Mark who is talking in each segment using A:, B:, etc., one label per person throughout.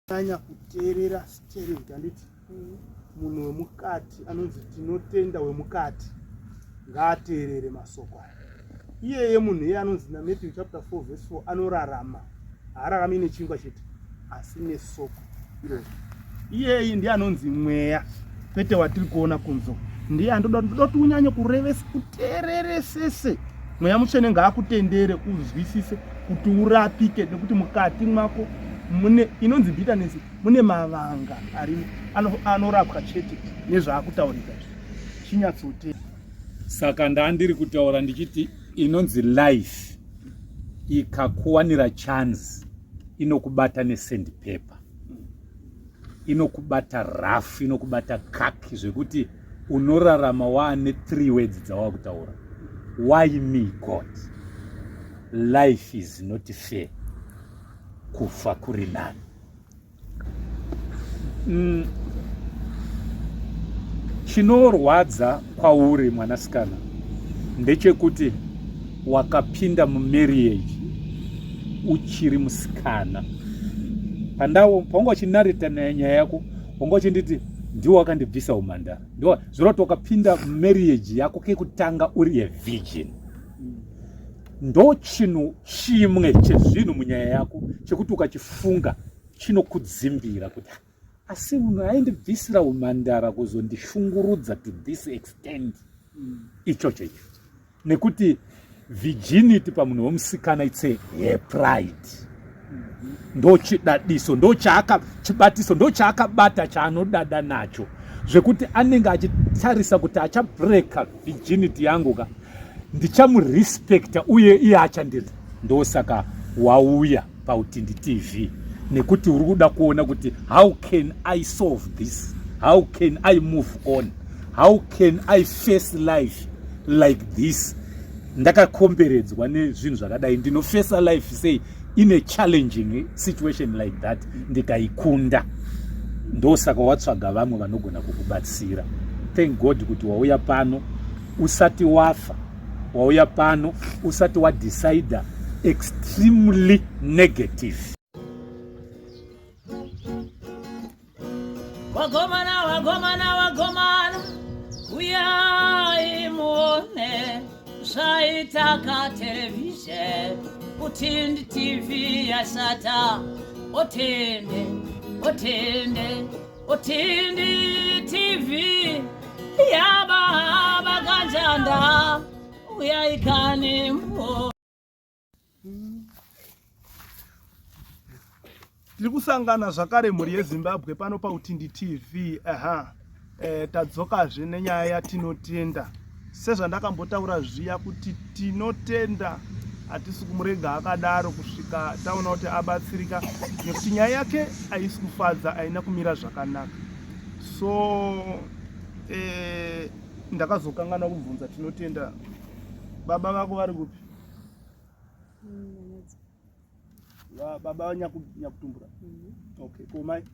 A: Tanya kuteerera stereo handiti munhu wemukati anonzi tinotenda wemukati ngaateerere masoko aya. Iyeye munhu iye anonzi naMatthew chapter 4 verse 4 anorarama, haararami nechingwa chete asi nesoko iroro. Iyeye ndiye anonzi mweya kwete watiri kuona kunzo. Ndiye andoda kuti unyanye kurevesa kuteereresese. Mweya mutsvene ngaakutendere uzwisise kuti urapike nekuti mukati mwako mune inonzi bitterness, mune mavanga arimo anorapwa chete nezvaakutaurika chinyatsote.
B: Saka ndandiri kutaura ndichiti inonzi life ikakuwanira chance inokubata nesandpaper, inokubata rough, inokubata kaki zvekuti unorarama waane 3 words dzawakutaura. Why me God? Life is not fair. Kufa kuri nani. Chinorwadza kwauri mwanasikana ndechekuti wakapinda mumarriage uchiri musikana. Pandawo paunga uchinarita nyaya yako unga uchinditi ndiwo wakandibvisa umhandara. Ndiwo zviroti wakapinda mumarriage yako kekutanga uri a virgin. Ndo chinhu chimwe chezvinhu munyaya yako chekuti ukachifunga chinokudzimbira kuti asi munhu aindibvisira umhandara kuzondishungurudza to this extent. Ichocho icho nekuti virginity pamunhu womusikana it's a pride. Ndo chidadiso, ndo chibatiso, ndo chaakabata chaanodada nacho zvekuti anenge achitarisa kuti achabreka virginity yangu ka ndichamurespekta uye iye achandiri. Ndo saka wauya paUtindi TV nekuti uri kuda kuona kuti how can I solve this, how can I move on, how can I face life like this. Ndakakomberedzwa nezvinhu zvakadai, ndinofesa life sei in a challenging situation like that ndikaikunda. Ndo saka watsvaga vamwe vanogona kukubatsira. Thank God kuti wauya pano usati wafa, wauya pano usati wadecide extremely negative.
C: Wagomana, wagomana, wagomana, uyai muone zvaitaka television Utindi TV yasata. Otende, otende, Utindi TV yaba ganjanda uyai kani muone.
A: Tiri kusangana zvakare mhuri yeZimbabwe pano paUtindi TV. Tadzokazve nenyaya yatinotenda. Sezvandakambotaura zviya kuti tinotenda hatisi kumurega akadaro kusvika taona kuti abatsirika nekuti nyaya yake haisi kufadza, haina kumira zvakanaka. So ndakazokangana kubvunza tinotenda baba vako vari kupi? Baba vanyakutumbura. Okay, komai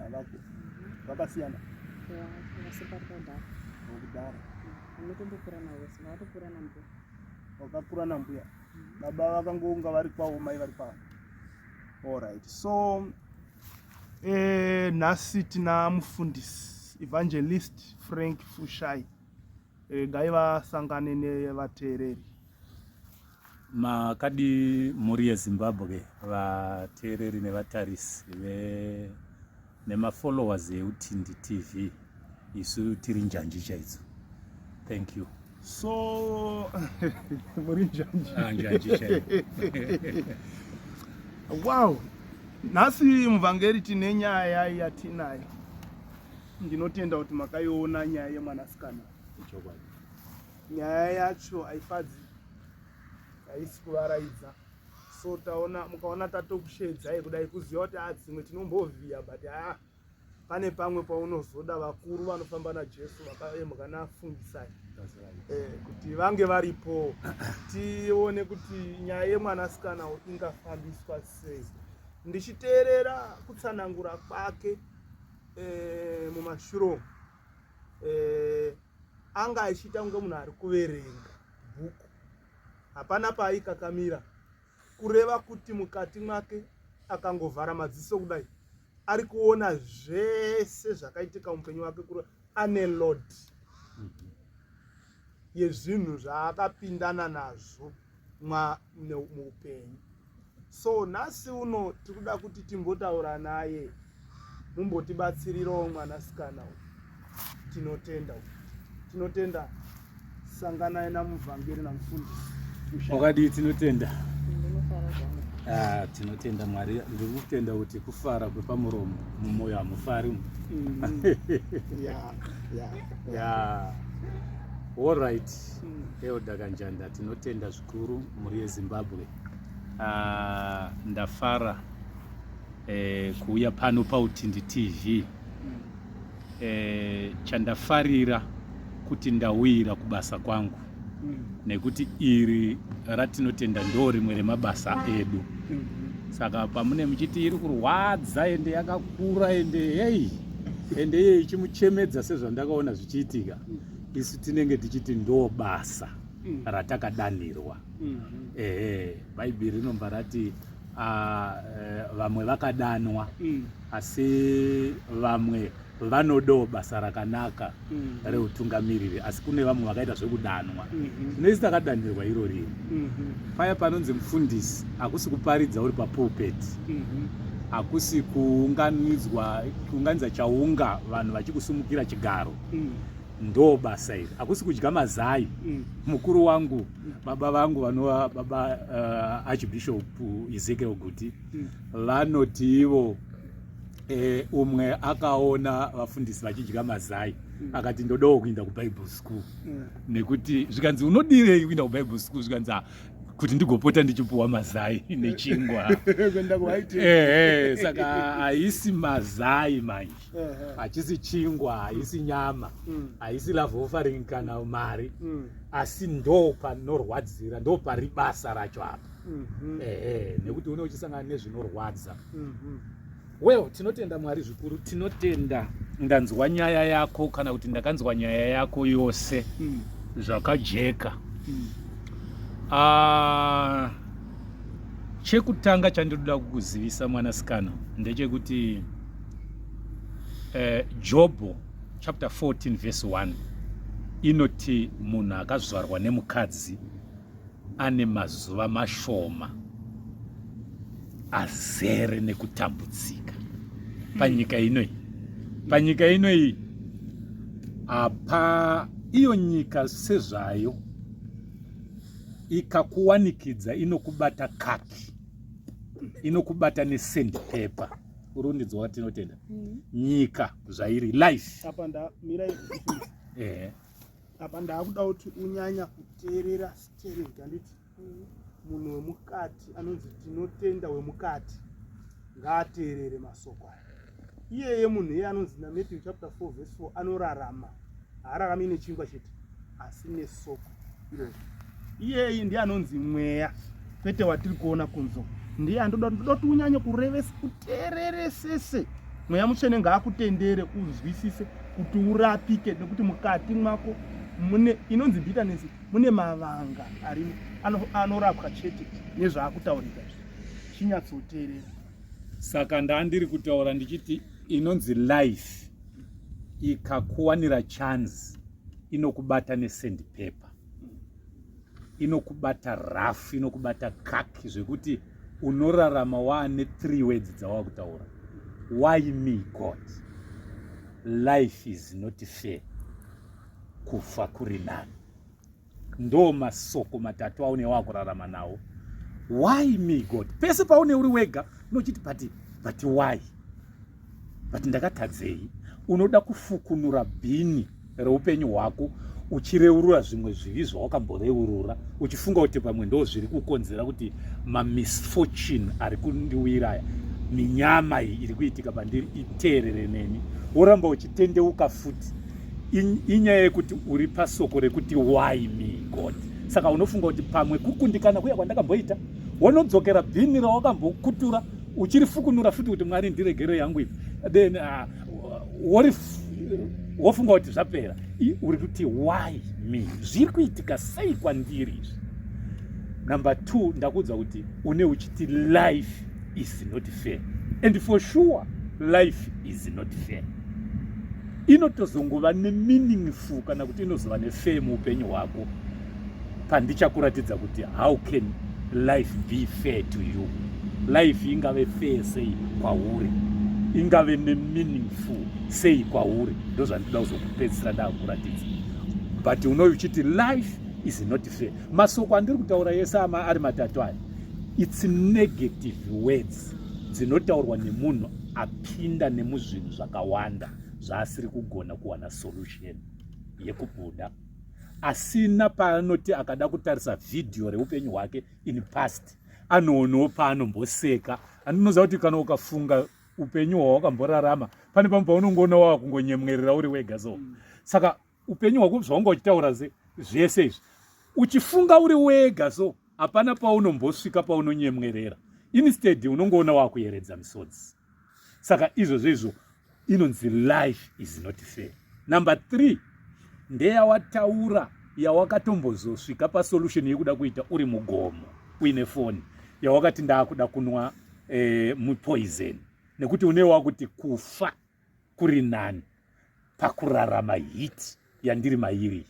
A: avako vakasiyana wakakura nambuya. Baba vakangounga vari kwavo, mai vari kwavo. Alright, so nhasi tina mufundisi evangelist Frank Fushai. Gai vasangane nevateereri.
B: Makadi mhuri yeZimbabwe, vateereri nevatarisi nemafollowers eUtindi TV, isu tiri njanji chaidzo. Thank you.
A: So muri njanji.
B: Njanji chaidzo.
A: Wow. Nhasi muvhangeri tine nyaya yatinayo. Ndinotenda kuti makaiona nyaya yemwanasikana. Nyaya yacho haifadzi, haisi kuvaraidza. So mukaona tatokushedzai kudai kuziva kuti dzimwe tinombovhiya, but pane pamwe paunozoda vakuru vanofamba naJesu vakaemba nafungisai kuti vange varipo tione kuti nyaya yemwanasikana ingafambiswa sei. Ndichiteerera kutsanangura kwake mumashure anga achiita kunge munhu ari kuverenga bhuku, hapana paikakamira. kureva kuti mukati mwake akangovhara madziso kudai ari kuona zvese zvakaitika muupenyu wake, ane load yezvinhu zvaakapindana nazvo muupenyu. So nhasi uno tirikuda kuti timbotaura naye, mumbotibatsirirawo mwanasikana uyu. Tinotenda sanganai namuvhangeri namufundisi.
B: Wakadii tinotenda? Tinotenda Mwari. Ndiri kutenda kuti kufara kwepamuromo mumwoyo hamufari. All right. Elda Kanjanda, tinotenda zvikuru muri yeZimbabwe. Ndafara kuuya pano paUtindi TV. Chandafarira kuti ndawira kubasa kwangu, nekuti iri ratinotenda ndo rimwe remabasa edu. Saka pamune muchiti iri kurwadza ende yakakura ende ichimuchemedza sezvandakaona zvichiitika, isu tinenge tichiti ndo basa ratakadanirwa. Bhaibheri rinomba rati vamwe vakadanwa, asi vamwe vanodawo basa rakanaka reutungamiriri, asi kune vamwe vakaita zvekudanwa. Nesi takadanirwa iro riri. Paya panonzi mufundisi hakusi kuparidza uri papulpit, hakusi kuunganidza chaunga vanhu vachikusumukira chigaro. Ndo basa iri. Hakusi kudya mazai. Mukuru wangu, baba vangu vanova baba Archbishop Ezekiel Guti, vanoti ivo umwe akaona vafundisi vachidya mazai akati ndodawo kuenda kuBible school. Nekuti zvikanzi unodirei kuenda kuBible school, zvikanzi kuti ndigopota ndichipuwa mazai nechingwa. Saka haisi mazai manje, hachisi chingwa, haisi nyama, haisi love offering kana mari, asi ndo panorwadzira, ndo pari basa racho apa. Nekuti une uchisangana nezvinorwadza. Well, tinotenda Mwari zvikuru, tinotenda ndanzwa nyaya yako kana kuti ndakanzwa nyaya yako yose zvakajeka. Chekutanga chandoda kukuzivisa mwanasikana ndechekuti Job chapter 14 verse 1 inoti munhu akazvarwa nemukadzi ane mazuva mashoma azere nekutambudzika panyika inoyi. Panyika inoyi apa iyo nyika sezvayo ikakuwanikidza inokubata kaki, inokubata nesandpaper. Urundidzo watinotenda nyika zvairi life.
A: Apa ndakuda kuti unyanya kuteerera steering, anditi munhu wemukati anonzi tinotenda wemukati ngaateerere masoko aya. Iyeye munhu iye anonzi naMatthew chapter 4 verse 4 anorarama, haararami nechingwa chete asi nesoko irozvo. Iyeye ndiye anonzi mweya, kwete watiri kuona kunzo. Ndiye andoda kuti unyanye kurevesa, kuteereresese. Mweya mutsvene ngaakutendere uzwisise kuti urapike, nekuti mukati mwako mune inonzi bitterness, mune mavanga arimo anorapwa chete nezvaakutaurika chinyatsoteerera.
B: Saka ndandiri kutaura ndichiti inonzi life ikakuwanira chance inokubata nesandpaper, inokubata rough, inokubata kaki zvekuti unorarama waane 3 words dzawakutaura. Why me God? Life is not fair. Kufa kuri nani. Ndo masoko matatu aune wakurarama nawo. Why me God? Pese paune uri wega unochiti but why? But ndakatadzei. Unoda kufukunura bhini reupenyu hwako uchireurura zvimwe zvivi zvawakamboreurura, uchifunga kuti pamwe ndo zviri kukonzera kuti misfortune ari kundiwira, minyama iyi iri kuitika pandiri iteerere neni. Woramba uchitendeuka futi. Inyaya yekuti uri pasoko rekuti why me God. Saka unofunga kuti pamwe kukundikana kuya kwandakamboita, wonodzokera bhini rawakambokutura uchirifukunura futi kuti Mwari ndiregere yangu ipi. Then wofunga kuti zvapera. Uri kuti why me? Zviri kuitika sei kwandiri izvi? Number 2, ndakuudza kuti une uchiti life is not fair. And for sure, life is not fair. Inotozongova nemeaningful kana kuti inozova nefair muupenyu hwako pandichakuratidza kuti how can life be fair to you. Life ingave fair sei kwauri, ingave nemeaningful sei kwauri. Ndo zvandinoda kuzokupedzisira ndakuratidza. But uchiti life is not fair. Masoko andiri kutaura yese ari matatu aya, it's negative words dzinotaurwa nemunhu apinda nemuzvinhu zvakawanda zvaasiri kugona kuwana solution yekubuda, asina paanoti akada kutarisa vhidhiyo reupenyu hwake in past anoonawo paanomboseka. Andinoziva kuti kana ukafunga upenyu hwawakamborarama pane pamwe paunongoona wava kungonyemwerera uri wega. So saka upenyu hwako zvaunga uchitaura zvese izvi uchifunga uri wega, so hapana paunombosvika paunonyemwerera. Instead unongoona wakuyeredza misodzi. Saka izvozvo inonzi life is not fair. Number 3, ndeyawataura yawakatombozosvika pasolution yekuda kuita uri mugomo uine foni, yawakati ndakuda kunwa mupoison nekuti unewa kuti kufa kuri nani pakurarama hiti yandiri mairi,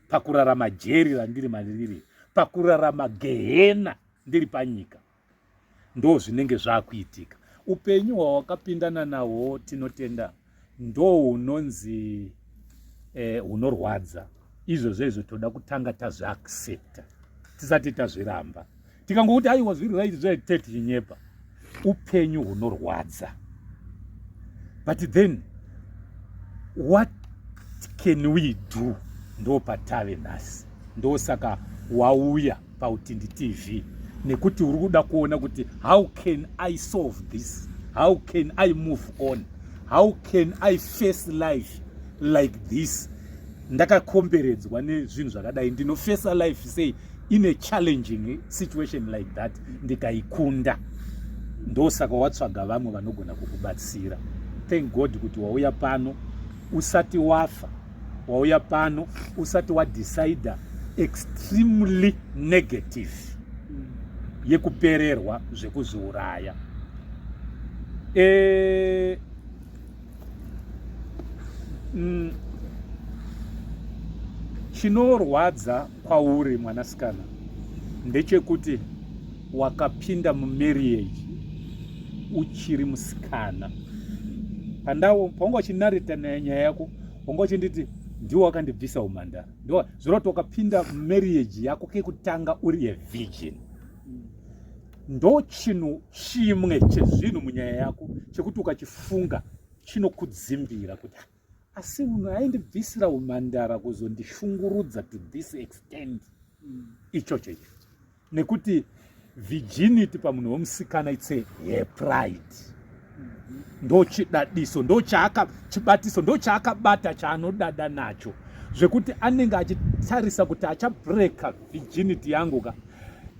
B: pakurarama jeri randiri mariri, pakurarama gehena ndiri panyika. Ndo zvinenge zvakuitika. Upenyu hwawakapindana nahwo tinotenda ndo hunonzi hunorwadza. Izvozvo toda kutanga tazviaccepta tisati tazviramba. Tikangokuti I was really right zvaite tichinyepa, upenyu hunorwadza. But then what can we do? Ndo patave nhasi. Ndo saka wauya pautindi TV nekuti uri kuda kuona kuti how can I solve this, how can I move on, how can I face life like this. Ndakakomberedzwa nezvinhu zvakadai, ndinofesa life sei in a challenging situation like that ndikaikunda. Ndosaka watsvaga vamwe vanogona kukubatsira. Thank God kuti wauya pano usati wafa, wauya pano usati wadecide extremely negative yekupererwa zvekuzviuraya. Chinorwadza kwauri mwanasikana ndechekuti wakapinda mumarriage uchiri musikana. Paunga uchinarita nyaya yako unga uchinditi ndiwo wakandibvisa umhandara. Ndiwo zvinoti wakapinda mumarriage yako kekutanga uri a virgin. Ndo chinhu chimwe chezvinhu munyaya yako chekuti ukachifunga chinokudzimbira kuti asi munhu aindibvisira umhandara kuzondishungurudza to this extent. Ichocho icho nekuti virginity pamunhu womusikana it's a pride. Ndo chidadiso, ndo chibatiso, ndo chaakabata chaanodada nacho zvekuti anenge achitarisa kuti achabreka virginity yangu ka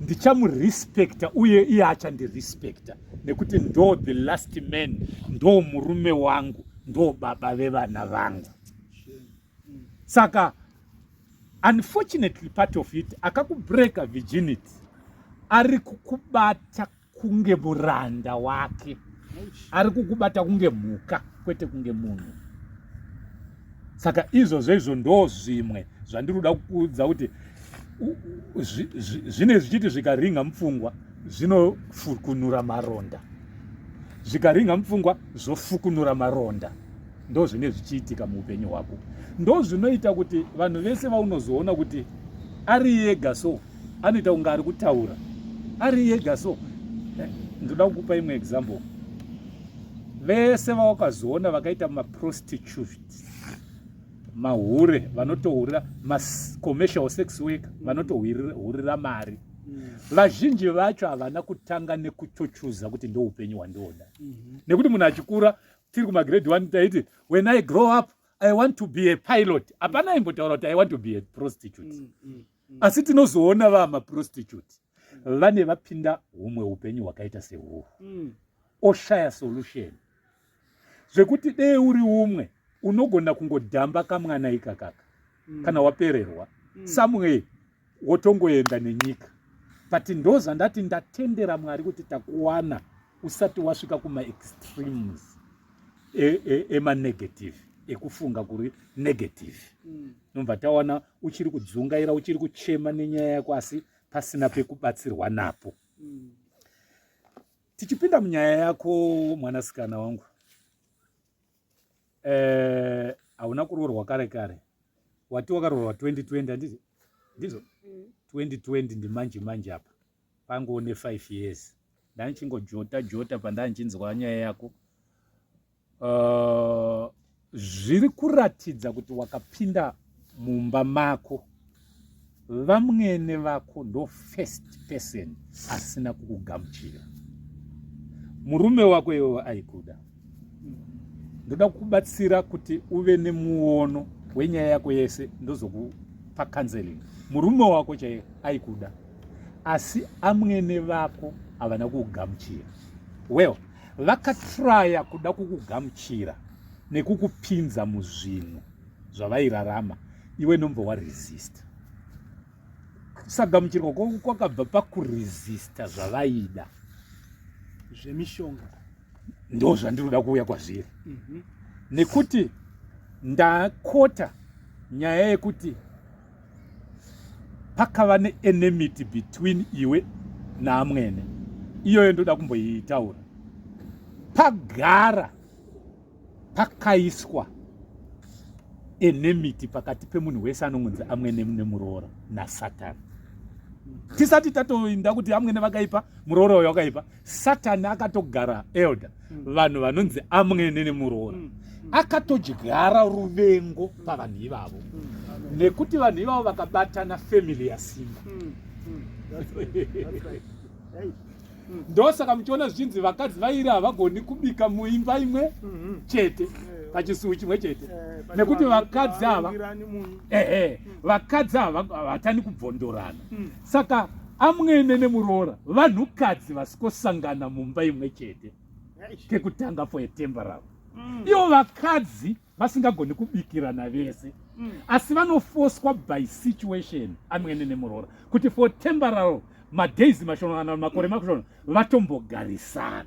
B: ndichamurespekta uye iye achandirespekta nekuti ndo the last man, ndo murume wangu, ndo baba vevana vangu. Saka unfortunately part of it akakubreka virginity ari kukubata kunge muranda wake, ari kukubata kunge mhuka kwete kunge munhu. Saka izvozvo ndo zvimwe zvandiroda kukuudza kuti zvine zvichiti zvikaringa mupfungwa zvinofukunura maronda, zvikaringa mupfungwa zvofukunura maronda. Ndo zvine zvichiitika muupenyu hwako. Ndo zvinoita kuti vanhu vese vaunozoona kuti ari yega so anoita kunge ari kutaura ari yega so. Ndoda kukupa imwe example. Vese vawakazoona vakaita maprostitute, mahure vanotohurira commercial sex work, vanotohurira mari, vazhinji vacho havana kutanga nekuchochuza kuti ndo upenyu hwandinoda. Nekuti munhu achikura tiri kumagrade 1 taiti when I grow up I want to be a pilot. Hapana aimbotaura kuti I want to be a prostitute. Asi tinozoona vamaprostitute vane vapinda humwe upenyu hwakaita sehwo, oshaya solution zvekuti dei uri umwe unogona kungodhamba kamwana ikakaka kana wapererwa samwe wotongoenda nenyika but ndoza ndati ndatendera Mwari kuti takuwana usati wasvika kuma-extremes ema-negative, ekufunga kuri negative. Nomva tawana uchiri kudzungaira, uchiri kuchema nenyaya yako asi pasina pekubatsirwa napo. Tichipinda munyaya yako mwanasikana wangu, hauna kuroorwa kare kare, wati wakaroorwa 2020 ndizo 2020 ndimanje apa pangoone 5 years ndanichingo-jota pandanichinzwa nyaya yako. Zviri kuratidza kuti wakapinda mumba mako, vamwene vako ndo first person asina kukugamuchira. Murume wako iwewe aikuda, ndoda kukubatsira kuti uve nemuono wenyaya yako yese, ndozokupa counseling. Murume wako chaiye aikuda, asi amwene vako havana kukugamuchira. Well, vakatraya kuda kukugamuchira nekukupinza muzvinhu zvavairarama, iwe nombo waresista. Kusagamuchirwa kwakabva pakuresista zvavaida
A: zvemishonga.
B: Ndo zvandiroda kuuya kwazviri. Nekuti ndakota nyaya yekuti pakava neenemity between iwe naamwene, iyoyo ndoda kumboitaura. Pagara pakaiswa enmity pakati pemunhu wese anongonzi amwene nemuroora naSatani. Tisati tatoinda kuti amwene vakaipa, muroora uyo wakaipa, Satani akatogara elder vanhu vanonzi amwene nemuroora, akatodyara ruvengo pavanhu ivavo, nekuti vanhu ivavo vakabatana family yasimba. Ndosaka muchiona zvinzi vakadzi vairi havagoni kubika muimba imwe chete, pachisuwo chimwe chete, nekuti vakadzi ava vakadzi ava havatani kubvondorana. Saka amwene nemuroora vanhukadzi vasikosangana mumba imwe chete kekutanga for a temporal. Ivo vakadzi vasingagoni kubikirana vese, asi vanofoswa by situation amwene nemuroora kuti for temporal madays mashonana makore mashona vatombogarisana.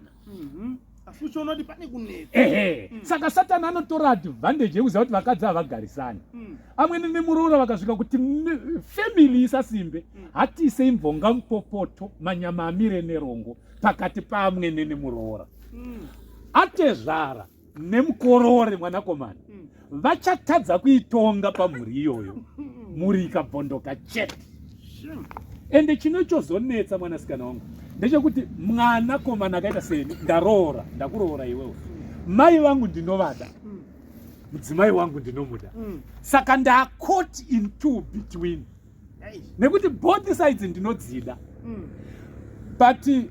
A: Asi uchiona kuti pane kunetsa.
B: Saka Satani anotora advantage yekuziva kuti vakadzi havagarisani. Amwene nemuroora vakasvika kuti family isasimbe, hatiise imvonga mupopoto manyama amire nerongo pakati paamwene nemuroora. Atezvara nemukorore mwanakomana, vachatadza kuitonga pamhuri iyoyo, mhuri ikabvondoka chete. Ende chinochozonetsa mwanasikana wangu ndechekuti mwana komana akaita seni, ndaroora, ndakuroora iwewe, mai vangu ndinovada, mudzimai wangu ndinomuda, saka ndacaught in two between, nekuti both sides ndinodzida. But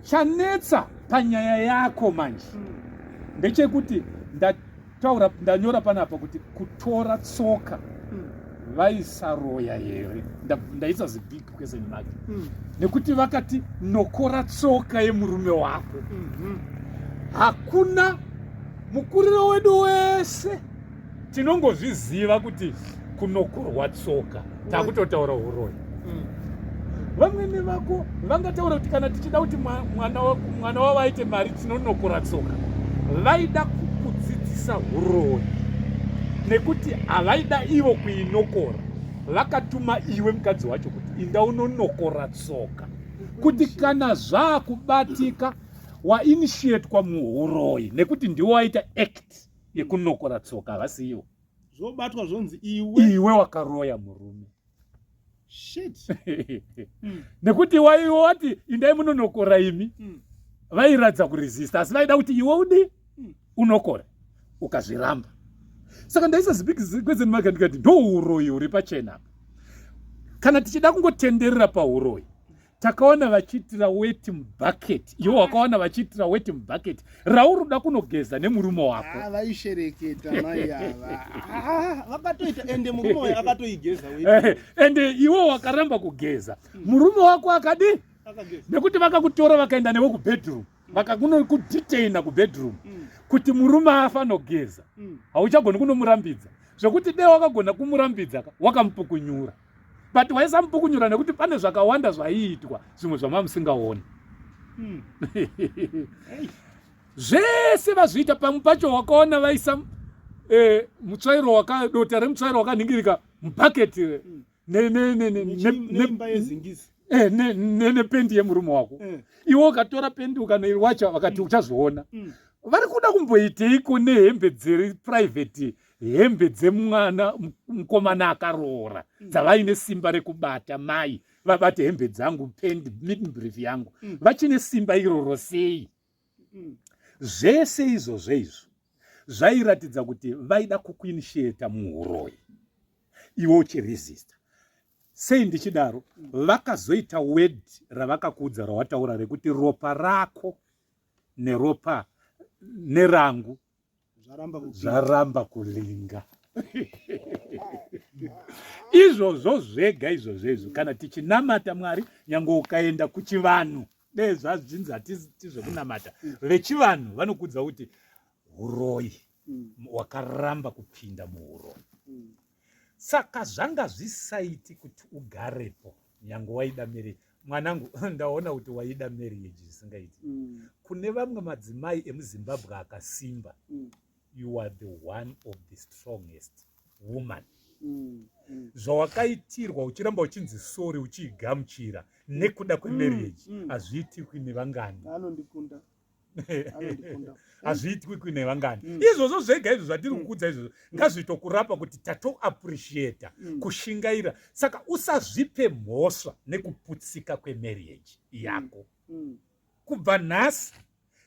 B: chanetsa panyaya yako manje ndechekuti ndanyora panapa kuti kutora tsoka vaisaroya here, ndaisa zibig question mark, nekuti vakati nokora tsoka yemurume wako. Hakuna mukuriro wedu wese tinongozviziva kuti kunokorwa tsoka, takutotaura uroyi. Vamwene vako vangataura kuti kana tichida kuti mwana wavo aite mari tinonokora tsoka, vaida kukudzidzisa uroyi, nekuti havaida ivo kuinokora, vakatuma iwe mukadzi wacho kuti inda unonokora tsoka, kuti kana zvaakubatika wainitiatwa muuroyi, nekuti ndiwo waita act yekunokora tsoka, havasi iwo.
A: Zvobatwa zvonzi
B: iwe wakaroya murume. Shit. Nekuti waiwo wati indai munonokora imi, vairadza kuresista, asi vaida kuti iwe udi unokora, ukazviramba. Saka ndaisa zibig question mark ndikati ndo uroyi uri pachena. Kana tichida kungotenderera pauroyi, takaona vachiitira wet bucket, iwo wakaona vachiitira wet bucket rauruda kunogeza nemurume wako.
A: Vaishereketa mai ava. Vakatoita ende murume wayo akatoigeza
B: ende iwo wakaramba kugeza. Murume wako akadi? Nekuti vakakutora vakaenda newe kubedroom, vakakudetaina kubedroom kuti murume afa nogeza. Hauchagoni kunomurambidza. Zvokuti dai wakagona kumurambidza wakamupukunyura. but waisamupukunyura nekuti pane zvakawanda zvaiitwa zvimwe zvamamusingaoni. Zvese vazviita pamwe pacho wakaona vaisa mutsvairo dota remutsvairo wakaningirika mubhaketi nependi yemurume wako. Iwe ukatora pendi ukanoiwacha vakati uchazviona. Vari kuda kumboiteiko nehembe dziri private, hembe dzemwana mukomana akaroora dzavaine simba rekubata mai vabate hembe dzangu pendi midbrief yangu vachine simba iroro sei? Zvese izvozvo zvairatidza kuti vaida kukuinitiata muuroi, iwe uchiresista. Sei ndichidaro? Vakazoita word ravakakudza rawataura rekuti ropa rako neropa nerangu zvaramba kulinga. Izvozvo zvega izvozvo kana tichinamata Mwari, nyange ukaenda kuchivanhu nezvazvinzi hatisi zvekunamata, vechivanhu vanokudza kuti uroi wakaramba kupinda muuroi. Saka zvanga zvisaiti kuti ugarepo nyange waida marriage. Mwanangu, ndaona kuti waida marriage zvisingaiti. Kune vamwe madzimai emuZimbabwe akasimba, you are the one of the strongest woman. Zvawakaitirwa uchiramba uchinzi sorry uchigamuchira nekuda kwemarriage hazviitwi nevangani. Hazviitwi kune vangani. Izvozvo zvega izvo zvatiri kukudza izvozvo ngazvitokurapa kuti tato-appreciata kushingaira. Saka usazvipe mhosva nekuputsika kwemarriage yako. Kubva nhasi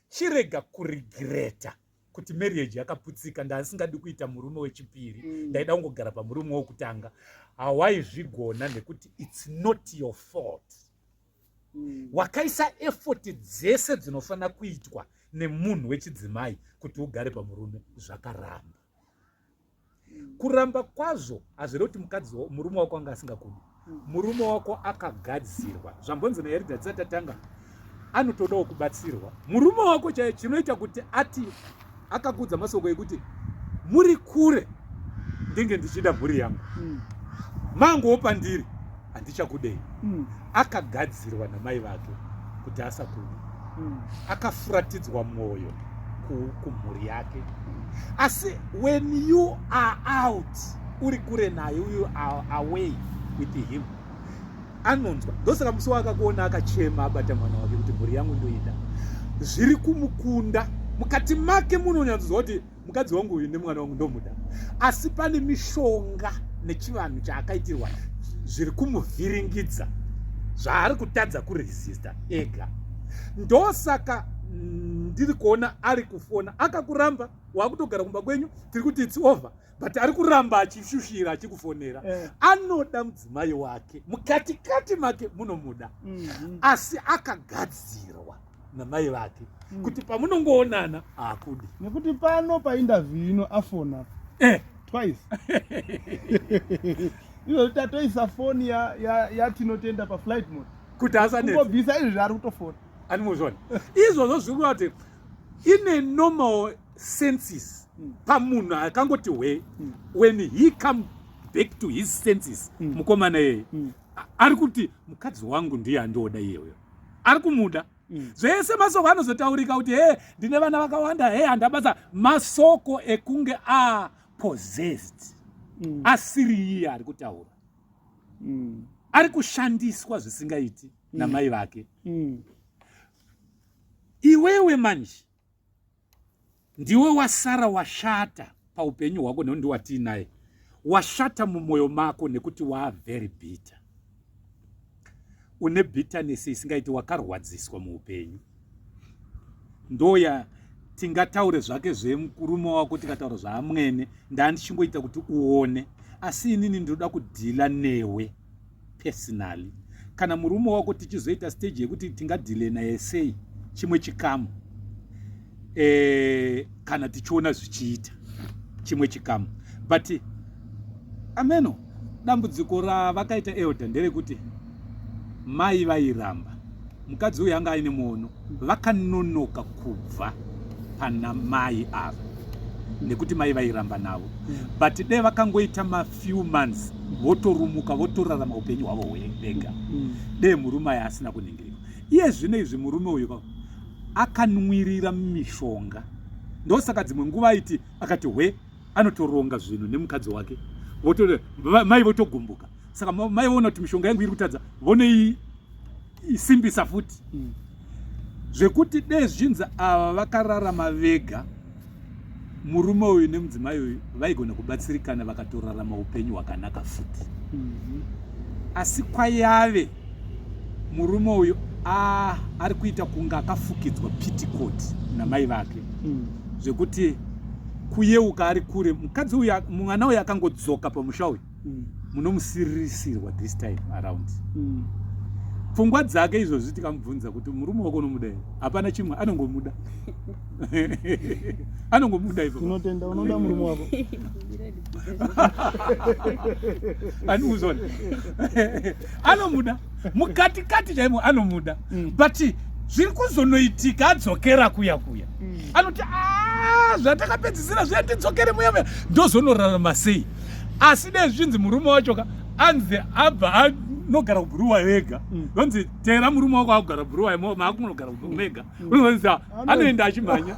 B: chirega kurigreta kuti marriage yakaputsika, ndasingadi kuita murume wechipiri, ndaida kungogara pamurume wokutanga. Hawaizvigona nekuti it's not your fault. Wakaisa effort dzese dzinofana kuitwa nemunhu wechidzimai kuti ugare pamurume, zvakaramba. Kuramba kwazvo hazviri kuti murume wako anga asingakudi. Murume wako akagadzirwa. Zvambonzi naEridha tisati tatanga, anotodawo kubatsirwa. Murume wako chaiye chinoita kuti ati akakudza masoko ekuti muri kure ndinge ndichida mhuri yangu, mangowo pandiri handichakudei. Akagadzirwa namai vake kuti asakudi. Akafuratidzwa mwoyo kumhuri yake. Asi when you are out, uri kure naye, you are away with him, anonzwa. Ndosaka musi wakakuona akachema abata mwana wake kuti mhuri yangu ndoida. Zviri kumukunda. Mukati make munonyanzwa kuti mukadzi wangu uyu nemwana wangu ndomuda. Asi pane mishonga nechivanhu chaakaitirwa zviri kumuvhiringidza, zvaari kutadza kuresista ega. Ndosaka ndiri kuona ari kufona. Akakuramba, wakutogara kumba kwenyu, tiri kuti it's over, but ari kuramba achishushira achikufonera. Anoda mudzimai wake, mukatikati make munomuda. Asi akagadzirwa namai vake kuti pamunongoonana haakudi.
A: Nekuti pano painterview ino afona twice. Izo tatoisa phone yatinotenda paflight mode
B: kuti asaneti
A: kungobvisa izvi ari kutofona.
B: Animozvona izvozvo zviri kuti ine normal senses pamunhu akangoti when he come back to his senses, mukomana yeye ari kuti mukadzi wangu ndiye andoda iyeyo, ari kumuda. Zvese masoko anozotaurika kuti ndine vana vakawanda, handabasa. Masoko ekunge possessed, asiri iye ari kutaura, ari kushandiswa zvisingaiti namai vake. Iwewe manje ndiwe wasara washata paupenyu hwako, nekuti ndiwatinaye washata mumwoyo mako nekuti very bitter. Une bitterness isingaiti, wakarwadziswa muupenyu. Ndoya tingataure zvake zvemurume wako, tikataura zvaamwene, ndandichingoita kuti uone. Asi inini ndoda kudhila newe personally. Kana murume wako tichizoita stage yekuti tingadhile naye sei chimwe chikamu, kana tichiona zvichiita chimwe chikamu. But ameno dambudziko ravakaita Elder nderekuti mai vairamba. Mukadzi uyu anga aine muono, vakanonoka kubva pana mai ava. nekuti mai vairamba navo. But dai vakangoita few months votorumuka votorarama upenyu hwavo vega, dai murume aya asina kuningirika. Iye zvino izvi murume uyu akanwirira mishonga, ndosaka dzimwe nguva aiti akati anotoronga zvinhu nemukadzi wake, mai votogumbuka. Saka mai vona kuti mishonga yangu iri kutadza, vone isimbisa futi. Zvekuti dai zvinzi ava vakararama vega, murume uyu nemudzimai uyu vaigona kubatsirikana vakatorarama upenyu hwakanaka futi. Asi kwayave murume uyu ari kuita kunga akafukidzwa pitikoti namai vake, zvekuti kuyeuka ari kure. Mukadzi uyu, mwana uyu akangodzoka pamusha uyu, munomusirisirwa this time around. Pfungwa dzake izvozvi tikamubvunza kuti murume wako unomuda here, hapana chimwe, anongomuda. Anongomuda ipo.
A: Unotenda unoda murume wako.
B: Anuzona. Anomuda. Mukati chaimo anomuda. But zviri kuzonoitika adzokera kuya. Anoti zvatakapedzisira zvatidzokere muya ndozonorarama sei. Asi dai zvinzi murume wacho anze abva nogara kubhuruwa vega, vanzi tera murume wako akugara kubhuruwa maakunogara vega, unonzi anoenda achimhanya.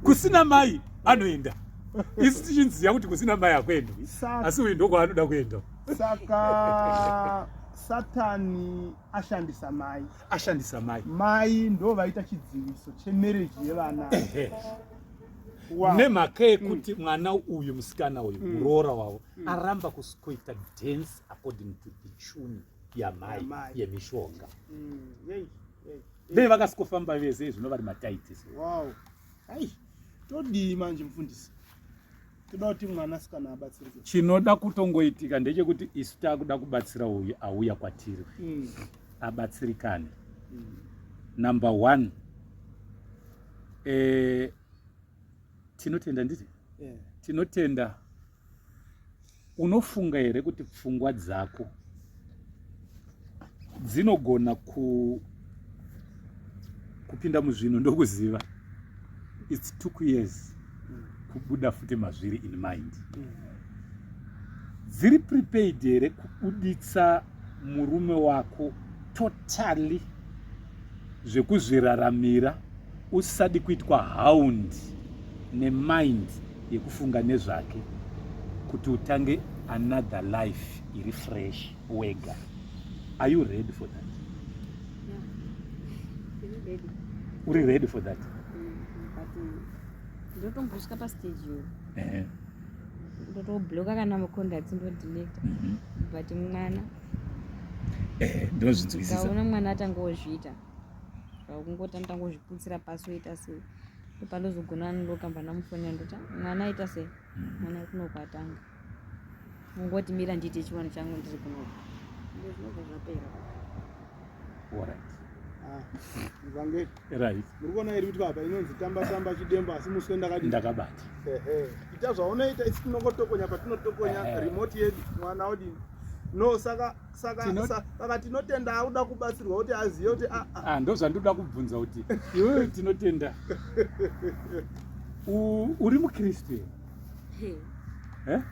B: Kusina mai anoenda. Isi tichinziva kuti kusina mai hakuendwi, asi uyu ndoko anoda kuenda.
A: Saka Satani ashandisa mai. Mai ndo vaita chidziviso chemereji yevana.
B: Nemhaka yekuti mwana uyu musikana uyu muroora wavo aramba kuita dance according to the tune yamai yemishonga. Dai vakasingofamba vese zvino vari mataitis.
A: Todii manje mufundisi? Toda kuti mwana asikana abatsirike.
B: Chinoda kutongoitika ndechekuti isu takuda kubatsira uyu auya kwatiri abatsirikane. Number 1, tinotenda nditi? Tinotenda. Unofunga here kuti pfungwa dzako dzinogona kupinda muzvinhu ndokuziva it took years kubuda futi mazviri in mind. Dziri prepared here kubuditsa murume wako totally zvekuzviraramira usadi kuitwa hound nemind yekufunga nezvake kuti utange another life iri fresh wega. Are you ready for that?
D: Yeah.
B: Uri ready for that?
D: Ndotombosvika pastage iyo. Ndotobloka kana macontacts ndodilecta. But mwana
B: ndozvinzwisisa.
D: Ndaona mwana atangozviita. Kungoti tangozviputsira password asi panozogona ndokamba namufonera ndoti mwana aita sei? Mwana kunokwatanga. Mungoti mira ndite chiwano changu ndiri kunoku. Ndizvinobva zvapera.
A: Ivange.
B: Right.
A: Murikuona here kuti baba inonzi tamba chidemba asi muswe
B: ndakabata.
A: Ita zvaunoita isi tinongotokonya patinotokonya remote yedu mwana odini. No saka tinotenda auda kubatsirwa kuti aziye kuti
B: ndozvandoda kubvunza kuti iwe tinotenda uri mukristu here?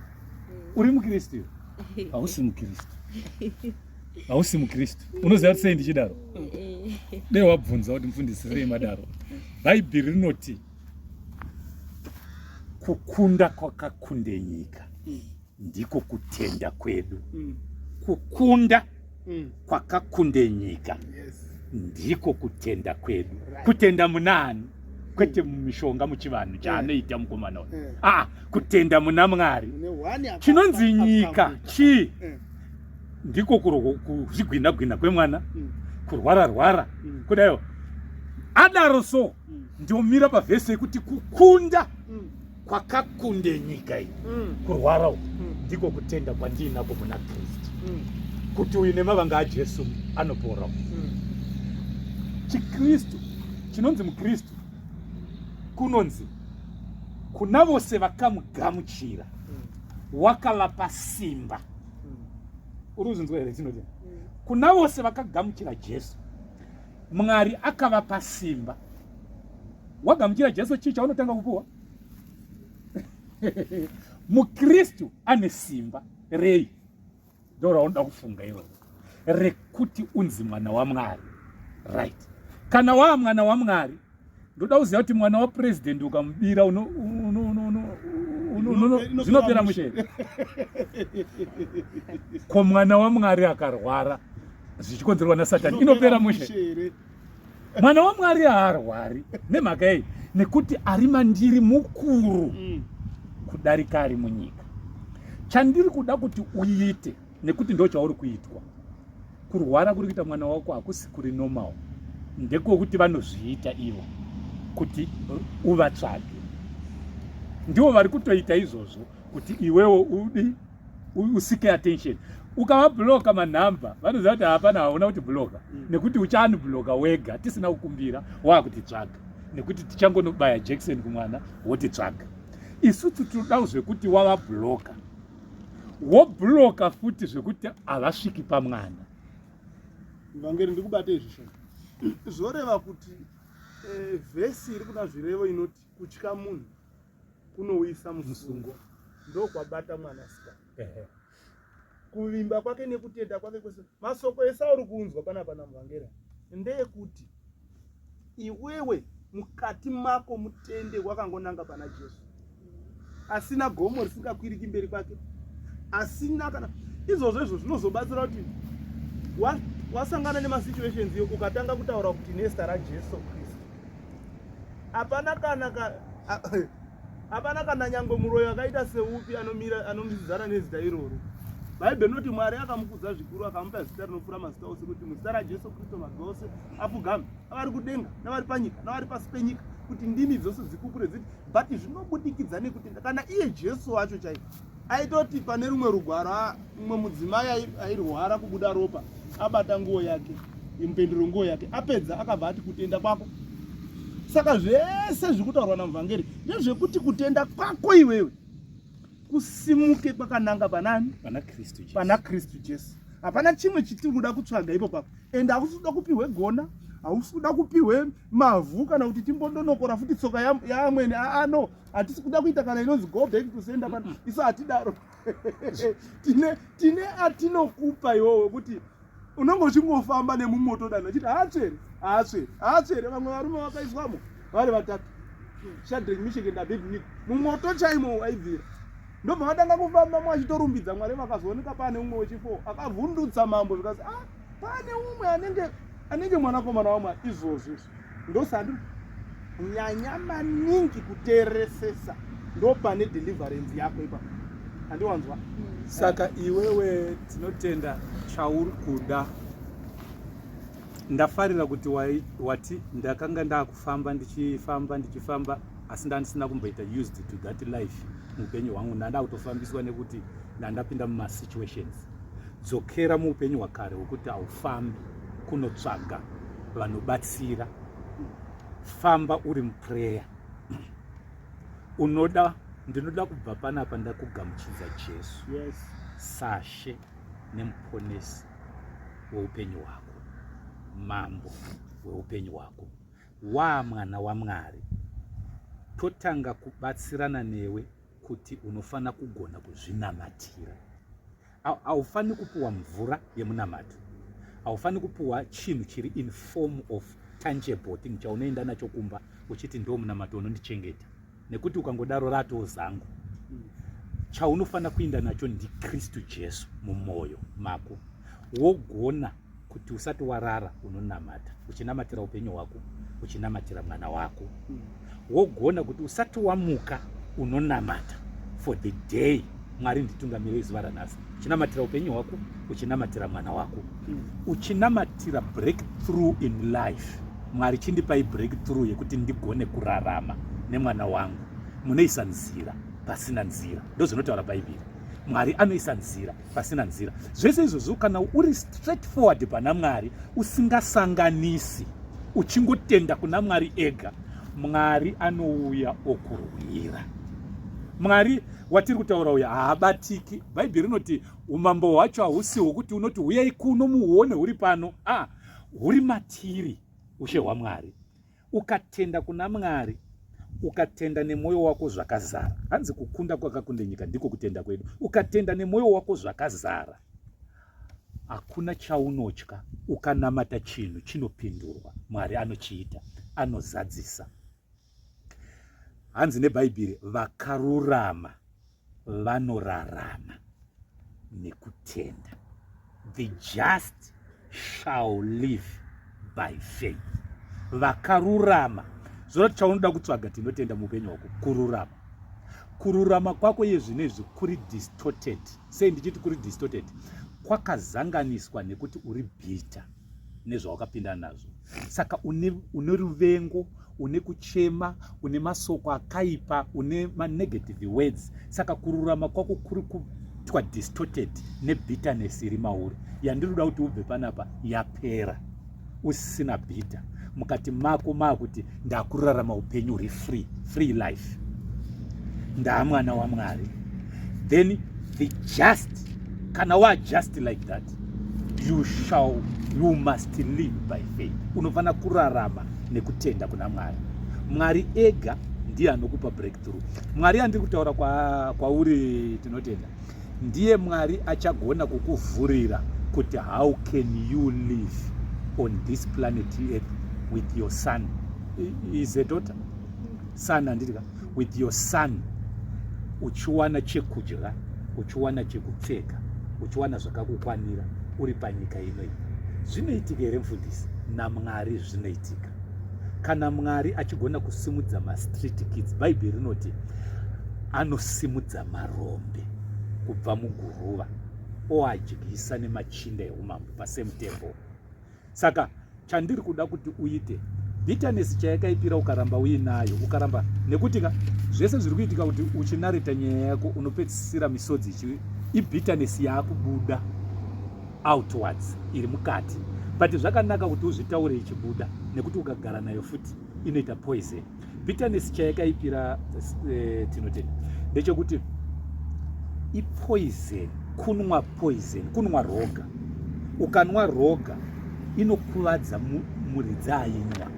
B: Uri mukristu? Hausi mukristu. Unoziva kuti sei ndichidaro? Dai wabvunza kuti mufundisirei madaro. Bhaibheri rinoti kukunda kwakakunde nyika ndiko kutenda kwedu. Kukunda kwakakunde nyika ndiko kutenda kwedu. Kutenda munani? Kwete mumishonga muchivanhu chaanoita mukomana uyu. Kutenda muna Mwari. Chinonzi nyika chii? Ndiko kuzvigwina kwemwana, kurwara kudayo. Adaro so ndiomira pavhesi yekuti kukunda kwakakunde nyika iyi, kurwara ndiko kutenda kwandinako muna Kristu, kuti uyu nemavanga aJesu anopora. Chikristu chinonzi mukristu kunonzi kuna vose vakamugamuchira wakavapa simba. Uruzvinzwa here tinoti kuna vose vakagamuchira Jesu Mwari akavapa simba. Wagamuchira Jesu chii chaunotanga kupuwa? mukristu ane simba rei, ndo raunoda kufunga iroro, rekuti unzi mwana waMwari, right? Kana waa mwana waMwari, ndoda kuziva kuti mwana wapurezidendi ukamubira zvinopera mushere. Ko mwana waMwari akarwara zvichikonzerwa naSatani inopera mushere. Mwana waMwari haarwari nemhaka yei, nekuti ari mandiri mukuru kudarika ari munyika. Chandiri kuda kuti uite, nekuti ndo chauri kuitwa, kurwara kuri kuita mwana wako hakusi kuri normal, ndekwokuti vanozviita ivo kuti uvatsvage. Ndivo vari kutoita izvozvo kuti iwewo usike attention. Ukavabloka manhamba vanoziva kuti hapana, hauna kuti bloka, nekuti uchanibloka wega tisina kukumbira wakutitsvaga, nekuti tichangonobaya Jackson kumwana wotitsvaga. Isusu tinoda zvekuti wavabloka, wobloka futi zvekuti havasviki pamwana.
A: Mvangeri ndikubate izvi zvoreva kuti vhesi iri kuna zvirevo inoti kutya munhu kunouyisa musungo, ndokwabata mwanasikana. Kuvimba kwake nekutenda kwake kwese, masoko esauri kuunzwa panapa Mvangeri ndeyekuti iwewe mukati mako mutende wakangonanga pana Jesu, asina gomo risingakwiriki mberi kwake, asina kana izvozvo zvinozobatsira kuti wasangana nemasituations iyo ukatanga kutaura kuti nezita raJesu Kristu, hapana kana nyangwe muroyo akaita seupi anomizana nezita iroro. Bhaibheri rinoti Mwari akamukudza zvikuru akamupa zita rinopfuura mazita ose, kuti muzita raJesu Kristu mazita ose apfugame, avari kudenga navari panyika navari pasi penyika, kuti ndimi dzose dzipupure dziti. But zvinobudikidza nekuti kana iye Jesu wacho chaiye aitoti pane rumwe rugwaro mumwe mudzimai airwara kubuda ropa, abata nguo yake, impendero nguo yake, apedza akabva ati kutenda kwako. Saka zvese zvikutaurwa naMvangeri ndezvekuti kutenda kwako iwewe kusimuke kwakananga panani? Pana Kristu Jesu. Hapana chimwe chitiri kuda kutsvaga ipo papo. Ende hausi kuda kupihwe gona, hausi kuda kupihwe mavhu kana kuti timbondonokora futi tsoka yaamweni. No, hatisi kuda kuita kana inonzi go back to sender pana. Isu hatidaro. Tine atinokupa iwowe kuti unongo chingofamba nemumoto dano achiti haatsvere. Vamwe varume vakaiswamo vari vatatu, Shadrach, Meshach and Abednego, mumoto chaimo waibvira. Ndobva vatanga kufamba mwachitorumbidza Mwari, vakazooneka pane umwe wechifo akavhundutsa mambo zvikazi pane umwe anenge mwanakomana waMwari. Izvozvo ndosandi nyanya maningi kuteresesa, ndo pane deliverance yako ipapo. Handiwanzwa?
B: Saka iwewe tinotenda chauri kuda. Ndafarira kuti wati ndakanga ndakufamba ndichifamba asi ndandisina kumboita used to that life muupenyu hwangu. Ndanda kutofambiswa nekuti ndandapinda mumasituations. Dzokera muupenyu hwakare hwekuti haufambi kunotsvaga vanobatsira. Famba uri muprayer. Ndinoda kubva panapa ndakugamuchidza Jesu,
A: yes,
B: sashe nemuponesi weupenyu hwako, mambo weupenyu hwako. Mwana waMwari, totanga kubatsirana newe kuti unofana kugona kuzvinamatira. Haufani kupuwa mvura yemunamato, haufani kupuwa chinhu chiri in form of tangible thing chaunoenda nacho kumba uchiti ndo munamato unondichengeta, nekuti ukangodaro rato zangu. Chaunofana kuinda nacho ndi Kristu Jesu mumwoyo mako, wogona kuti usati warara unonamata, uchinamatira upenyu hwako, uchinamatira mwana wako. Wogona kuti usati wamuka unonamata for the day Mwari nditungamirire zuva ranhasi, uchinamatira upenyu hwako, uchinamatira mwana wako, uchinamatira breakthrough in life. Mwari chindipai breakthrough yekuti ndigone kurarama nemwana wangu. Munoisa nzira pasina nzira, ndo zvinotaura Bhaibheri. Mwari anoisa nzira pasina nzira. Zvese izvozvo kana uri straightforward pana Mwari, usingasanganisi, uchingotenda kuna Mwari ega, Mwari anouya okurwira. Mwari watiri kutaura uya haabatiki. Bhaibheri rinoti umambo hwacho hahusi hwokuti unoti uyai kuno muone huri pano. Huri matiri ushe hwaMwari. Ukatenda kuna Mwari, ukatenda nemwoyo wako zvakazara, hanzi kukunda kwakakunde nyika ndiko kutenda kwedu, ukatenda nemwoyo wako zvakazara, hakuna chaunotya. Ukanamata chinhu chinopindurwa, Mwari anochiita, anozadzisa. Hanzi nebhaibheri, vakarurama vanorarama nekutenda. The just shall live by faith. Vakarurama. Zvoti chaunoda kutsvaga tinotenda muupenyu hwako, kururama. Kururama kwako yezvinezvi kuri distorted. Sei ndichiti kuri distorted? Kwakazanganiswa nekuti uri bhita nezvawakapinda nazvo. Saka une ruvengo, une kuchema, une masoko akaipa, une negative words. Saka kururama kwako kuri kuitwa distorted nebitterness iri mauri. Yandinoda kuti ubve panapa yapera. Usisina bhita. Mukati mako makuti ndakurarama upenyu uri free life. Ndamwana waMwari. Then the just, kana wa just like that, you must live by faith. Unofana kurarama nekutenda kuna Mwari. Mwari ega ndiye anokupa breakthrough. Mwari andiri kutaura kwauri tinotenda. Ndiye Mwari achagona kukuvhurira kuti how can you live on this planet earth with your son. Is a daughter? Son andika. With your son. Uchiwana chekudya, uchiwana chekupfeka, uchiwana zvakakukwanira uri panyika ino. Zvinoitika here mfundisi? naMwari zvinoitika. Kana Mwari achigona kusimudza ma-street kids, Bhaibheri rinoti anosimudza marombe kubva muguruva oadyisa nemachinda eumambo pasame temple. Saka chandiri kuda kuti uite, bitterness chayakaipira ukaramba uinayo, ukaramba nekuti zvese zviri kuitika kuti uchinareta nyaya yako unopedzisira misodzi ibitterness yakubuda outwards iri mukati. But zvakanaka kuti uzvitaure ichibuda, nekuti ukagara nayo futi inoita poison. Bitterness chayakaipira tinotenda ndechekuti ipoison, kunwa poison, kunwa roga. Ukanwa roga inokuvadza mhuri dzainywa.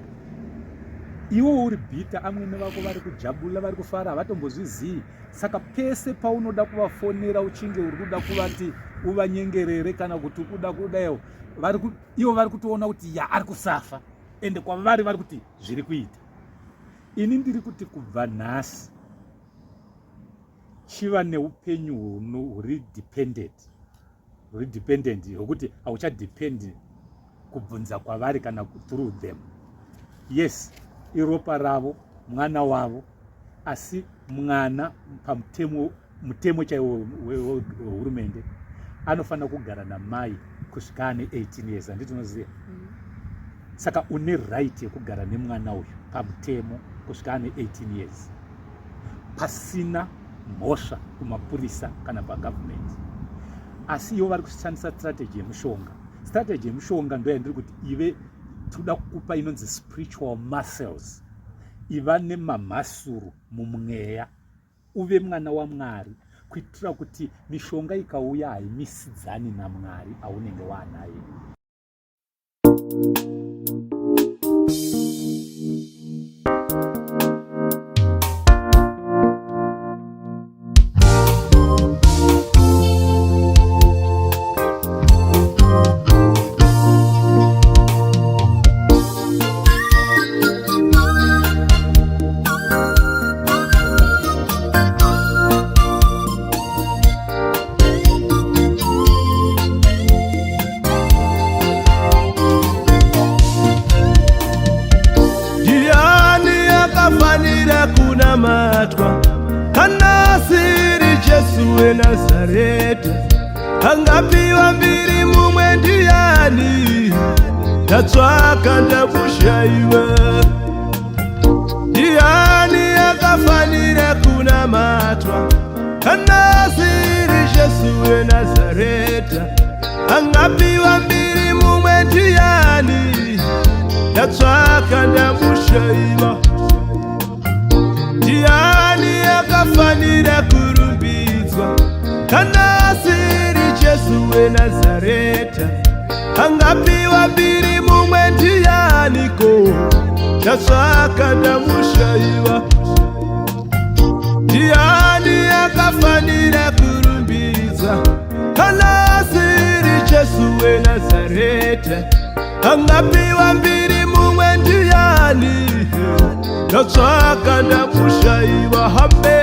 B: Iwo uri bhita, amwene vako vari kujabula, vari kufara, havatombozvizii. Saka pese paunoda kuvafonera uchinge uri kuda kuvati uvanyengerere kana kuti kuda kudayo, ivo vari kutoona kuti ari kusafa, ende kwavari vari kuti zviri kuita. Ini ndiri kuti kubva nhasi chiva neupenyu huri dependent hwekuti hauchadepend kubvunza kwavari kana through them. Yes, iropa ravo, mwana wavo, asi mwana mutemo chaiwo wehurumende anofanira kugara namai kusvika ane 18 years. Handitinoziva. Saka une right yekugara nemwana uyu pamutemo kusvika ane 18 years pasina mhosva kumapurisa kana pagovernment. Asi ivo vari kushandisa strategy yemushonga. Strategy yemushonga ndo yandiri kuti ive toda kukupa inonzi spiritual muscles. Iva nemamhasuru mumweya, uve mwana waMwari, kuitira kuti mishonga ikauya haimisidzani naMwari aunenge waanaye.
E: Kana siri Jesu weNazareti, angapiwa mbiri mumwe ndiani, ndatsvaka ndakushaiwa. Ndiani akafanira kunamatwa? Kana siri Jesu weNazareti, angapiwa mbiri mumwe ndiani, ndatsvaka ndakushaiwa. Ndiani akafanira kurumbidzwa? Kana siri Jesu weNazareti, angapiwa mbiri mumwe ndianiko, ndatsvaka ndamushaiwa. Ndiani akafanira kurumbidzwa kana asiri Jesu weNazareta? Angapiwa mbiri mumwe ndiani? Ndatsvaka ndamushaiwa. Amen.